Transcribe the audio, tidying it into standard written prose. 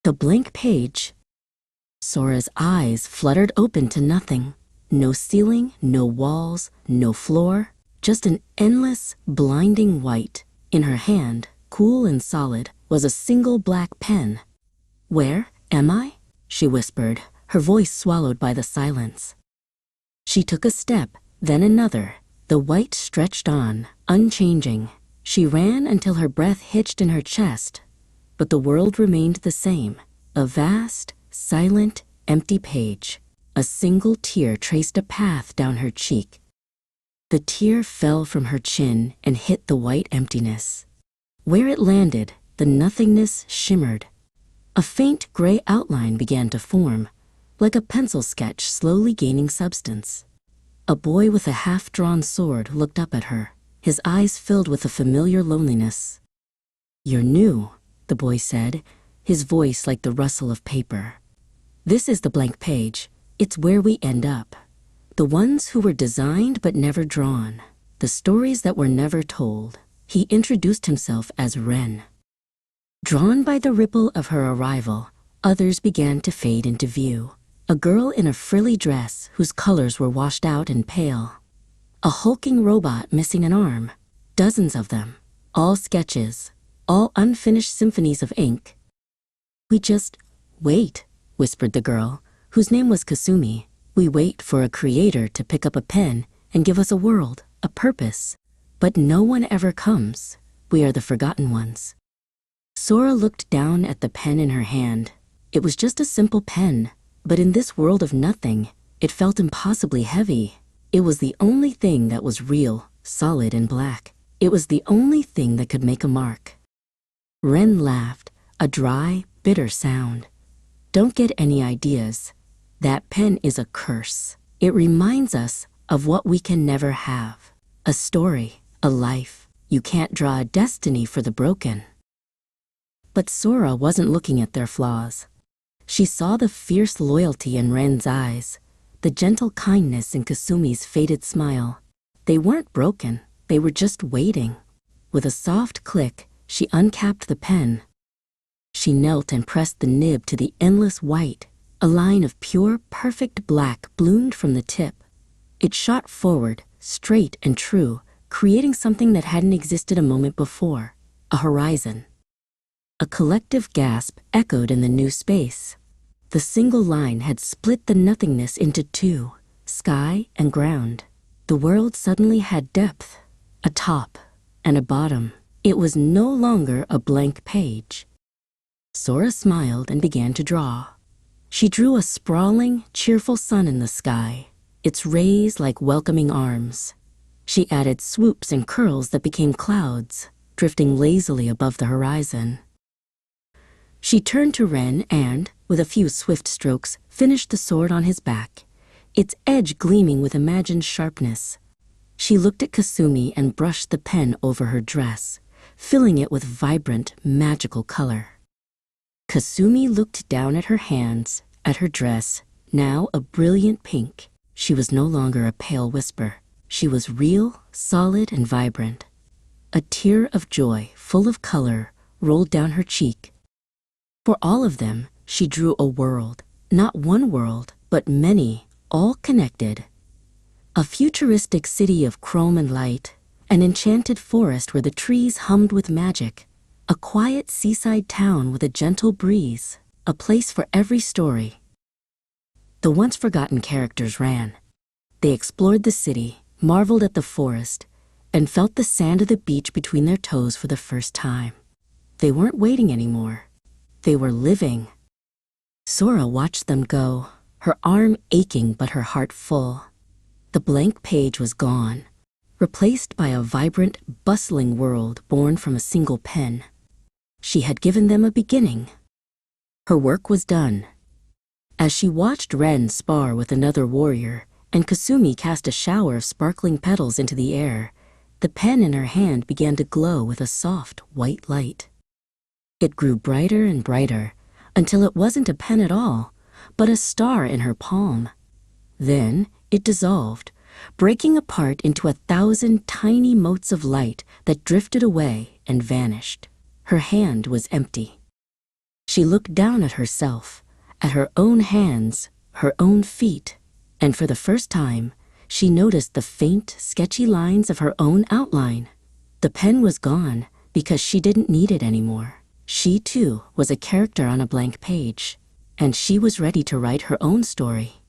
The blank page. Sora's eyes fluttered open to nothing. No ceiling, no walls, no floor, just an endless, blinding white. In her hand, cool and solid, was a single black pen. "Where am I?" she whispered, her voice swallowed by the silence. She took a step, then another. The white stretched on, unchanging. She ran until her breath hitched in her chest, but the world remained the same. A vast, silent, empty page. A single tear traced a path down her cheek. The tear fell from her chin and hit the white emptiness. Where it landed, the nothingness shimmered. A faint gray outline began to form, like a pencil sketch slowly gaining substance. A boy with a half-drawn sword looked up at her, his eyes filled with a familiar loneliness. "You're new," the boy said, his voice like the rustle of paper. "This is the blank page. It's where we end up. The ones who were designed but never drawn. The stories that were never told." He introduced himself as Ren. Drawn by the ripple of her arrival, others began to fade into view. A girl in a frilly dress whose colors were washed out and pale. A hulking robot missing an arm. Dozens of them. All sketches. All unfinished symphonies of ink. "We just wait," whispered the girl, whose name was Kasumi. "We wait for a creator to pick up a pen and give us a world, a purpose. But no one ever comes. We are the forgotten ones." Sora looked down at the pen in her hand. It was just a simple pen, but in this world of nothing, it felt impossibly heavy. It was the only thing that was real, solid and black. It was the only thing that could make a mark. Ren laughed, a dry, bitter sound. "Don't get any ideas. That pen is a curse. It reminds us of what we can never have. A story, a life. You can't draw a destiny for the broken." But Sora wasn't looking at their flaws. She saw the fierce loyalty in Ren's eyes, the gentle kindness in Kasumi's faded smile. They weren't broken, they were just waiting. With a soft click, she uncapped the pen. She knelt and pressed the nib to the endless white. A line of pure, perfect black bloomed from the tip. It shot forward, straight and true, creating something that hadn't existed a moment before, a horizon. A collective gasp echoed in the new space. The single line had split the nothingness into two, sky and ground. The world suddenly had depth, a top and a bottom. It was no longer a blank page. Sora smiled and began to draw. She drew a sprawling, cheerful sun in the sky, its rays like welcoming arms. She added swoops and curls that became clouds, drifting lazily above the horizon. She turned to Ren and, with a few swift strokes, finished the sword on his back, its edge gleaming with imagined sharpness. She looked at Kasumi and brushed the pen over her dress, filling it with vibrant, magical color. Kasumi looked down at her hands, at her dress, now a brilliant pink. She was no longer a pale whisper. She was real, solid, and vibrant. A tear of joy, full of color, rolled down her cheek. For all of them, she drew a world. Not one world, but many, all connected. A futuristic city of chrome and light, an enchanted forest where the trees hummed with magic, a quiet seaside town with a gentle breeze, a place for every story. The once-forgotten characters ran. They explored the city, marveled at the forest, and felt the sand of the beach between their toes for the first time. They weren't waiting anymore. They were living. Sora watched them go, her arm aching but her heart full. The blank page was gone, replaced by a vibrant, bustling world born from a single pen. She had given them a beginning. Her work was done. As she watched Ren spar with another warrior, and Kasumi cast a shower of sparkling petals into the air, the pen in her hand began to glow with a soft, white light. It grew brighter and brighter, until it wasn't a pen at all, but a star in her palm. Then it dissolved, breaking apart into 1,000 tiny motes of light that drifted away and vanished. Her hand was empty. She looked down at herself, at her own hands, her own feet, and for the first time, she noticed the faint, sketchy lines of her own outline. The pen was gone because she didn't need it anymore. She, too, was a character on a blank page, and she was ready to write her own story.